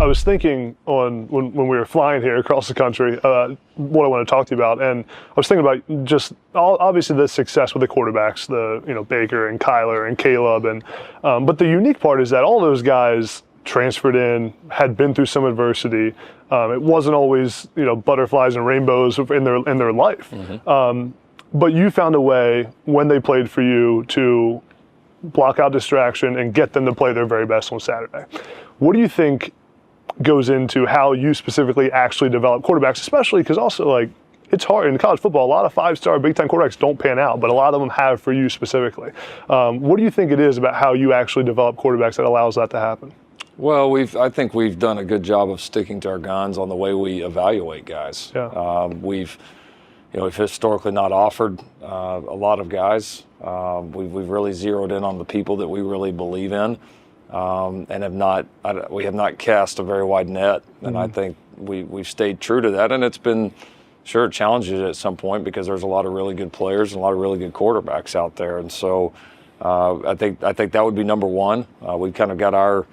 I was thinking when we were flying here across the country, what I want to talk to you about, and I was thinking about just obviously the success with the quarterbacks, Baker and Kyler and Caleb, and but the unique part is that all those guys transferred in, had been through some adversity. It wasn't always butterflies and rainbows in their life, but you found a way when they played for you to block out distraction and get them to play their very best on Saturday. What do you think goes into how you specifically actually develop quarterbacks, especially because also it's hard in college football. A lot of 5-star Big Ten quarterbacks don't pan out, but a lot of them have for you specifically. What do you think it is about how you actually develop quarterbacks that allows that to happen? Well, I think we've done a good job of sticking to our guns on the way we evaluate guys. Yeah. We've historically not offered a lot of guys. We've really zeroed in on the people that we really believe in. And we have not cast a very wide net, and I think we've stayed true to that. And it's been challenging at some point because there's a lot of really good players and a lot of really good quarterbacks out there. And so I think that would be number one. We've kind of got our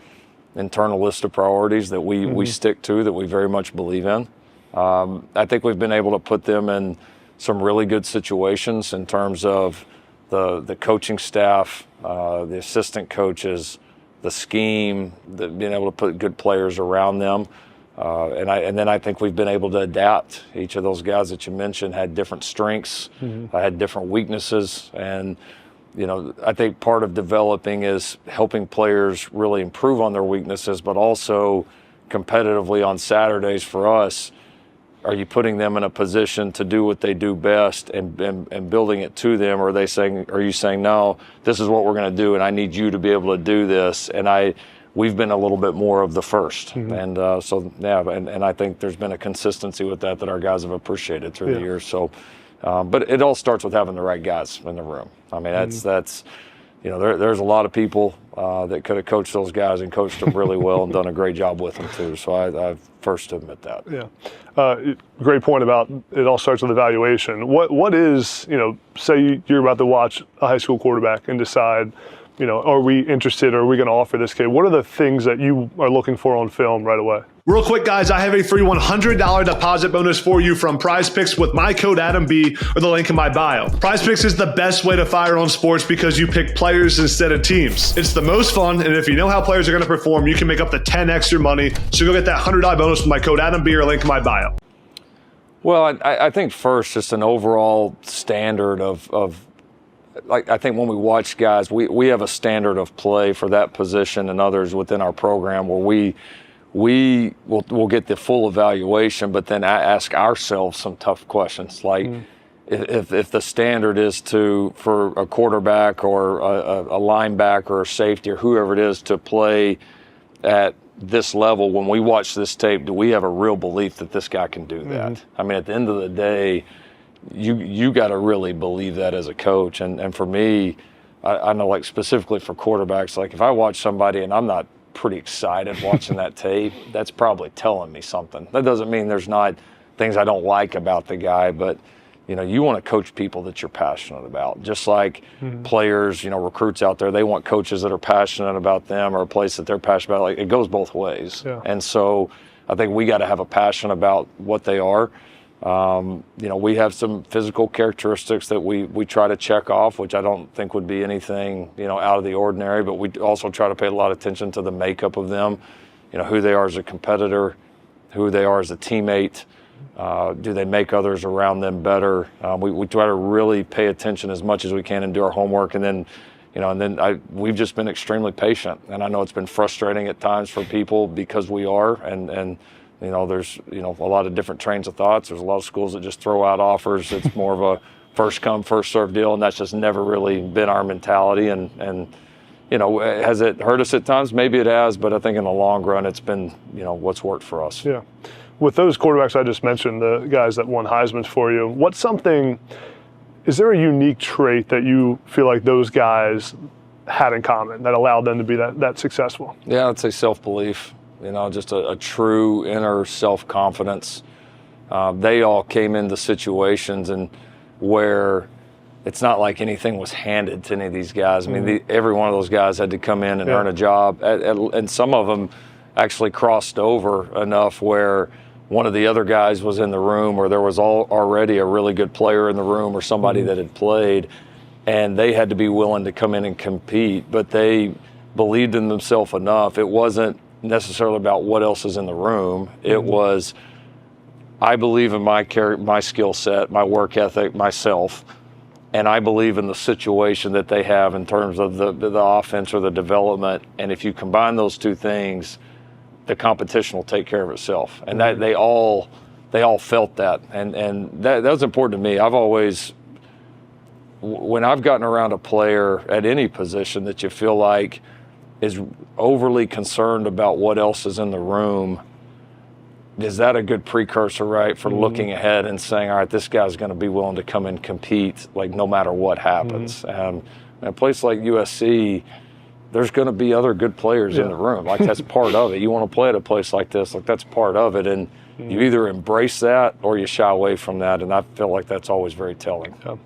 internal list of priorities that we stick to, that we very much believe in. I think we've been able to put them in some really good situations in terms of the coaching staff, the assistant coaches, the scheme, being able to put good players around them. And then I think we've been able to adapt. Each of those guys that you mentioned had different strengths, had different weaknesses. And, I think part of developing is helping players really improve on their weaknesses, but also competitively on Saturdays for us, are you putting them in a position to do what they do best and building it to them? Or are you saying, no, this is what we're going to do, and I need you to be able to do this? And we've been a little bit more of the first. And and I think there's been a consistency with that our guys have appreciated through the years. So, but it all starts with having the right guys in the room. I mean, that's there's a lot of people that could have coached those guys and coached them really well and done a great job with them too. So I first to admit that. Yeah. Great point about it all starts with evaluation. What is, say you're about to watch a high school quarterback and decide, are we interested or are we going to offer this kid? What are the things that you are looking for on film right away? Real quick, guys, I have a free $100 deposit bonus for you from PrizePicks with my code AdamB or the link in my bio. PrizePicks is the best way to fire on sports because you pick players instead of teams. It's the most fun, and if you know how players are going to perform, you can make up to 10x your money. So go get that $100 bonus with my code AdamB or link in my bio. Well, I think first, just an overall standard of I think when we watch guys, we have a standard of play for that position and others within our program where we'll get the full evaluation, but then I ask ourselves some tough questions. Like if the standard is for a quarterback or a linebacker or a safety or whoever it is to play at this level, when we watch this tape, do we have a real belief that this guy can do that? I mean, at the end of the day, you got to really believe that as a coach. And for me, I know, like specifically for quarterbacks, like if I watch somebody and I'm not pretty excited watching that tape, that's probably telling me something. That doesn't mean there's not things I don't like about the guy, but you want to coach people that you're passionate about. Just like players, recruits out there, they want coaches that are passionate about them or a place that they're passionate about. Like, it goes both ways. Yeah. And so I think we got to have a passion about what they are. We have some physical characteristics that we try to check off, which I don't think would be anything, out of the ordinary, but we also try to pay a lot of attention to the makeup of them, who they are as a competitor, who they are as a teammate. Do they make others around them better? We try to really pay attention as much as we can and do our homework. And then, we've just been extremely patient. And I know it's been frustrating at times for people because we are, and there's, a lot of different trains of thoughts. There's a lot of schools that just throw out offers. It's more of a first come, first served deal. And that's just never really been our mentality. And has it hurt us at times? Maybe it has, but I think in the long run, it's been, what's worked for us. Yeah. With those quarterbacks I just mentioned, the guys that won Heisman's for you, is there a unique trait that you feel like those guys had in common that allowed them to be that successful? Yeah, I'd say self-belief, just a true inner self-confidence. They all came into situations and where it's not like anything was handed to any of these guys. I mean, every one of those guys had to come in and earn a job. And some of them, actually crossed over enough where one of the other guys was in the room, or there was already a really good player in the room, or somebody that had played, and they had to be willing to come in and compete, but they believed in themselves enough. It wasn't necessarily about what else is in the room. It was, I believe in my skill set, my work ethic, myself, and I believe in the situation that they have in terms of the offense or the development. And if you combine those two things, the competition will take care of itself. And that they all felt that. And that was important to me. I've always, when I've gotten around a player at any position that you feel like is overly concerned about what else is in the room, is that a good precursor, right, for looking ahead and saying, all right, this guy's going to be willing to come and compete, like, no matter what happens. In a place like USC, there's going to be other good players in the room. Like, that's part of it. You want to play at a place like this, like, that's part of it. And you either embrace that or you shy away from that, and I feel like that's always very telling. Yeah.